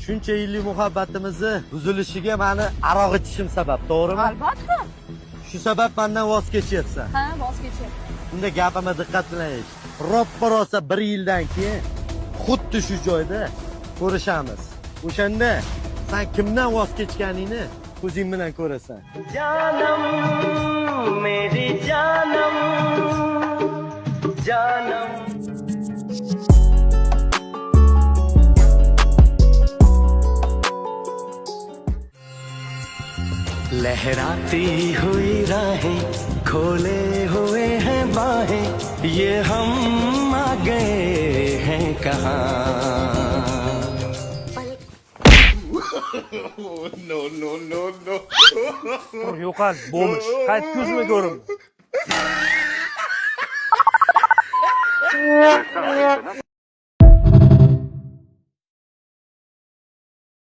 Shuncha yillik muhabbatimizni buzilishiga meni aroq ichishim sabab, to'g'rimi? Albatta. Shu sabab mendan voz kechyapsan. Ha, voz kechyapman. Unda gapimni diqqat bilan eshit. Roppa rosa 1 yildan keyin xuddi shu joyda ko'rishamiz. O'shanda sen kimdan voz kechganingni ko'zing bilan ko'rasan. जानम मेरी जानम जानम लहराती हुई राहें खोले हुए हैं बाहें ये हम आ गए हैं कहाँ Yo'qol, bo'lmish. Qayt ko'zimga ko'rim.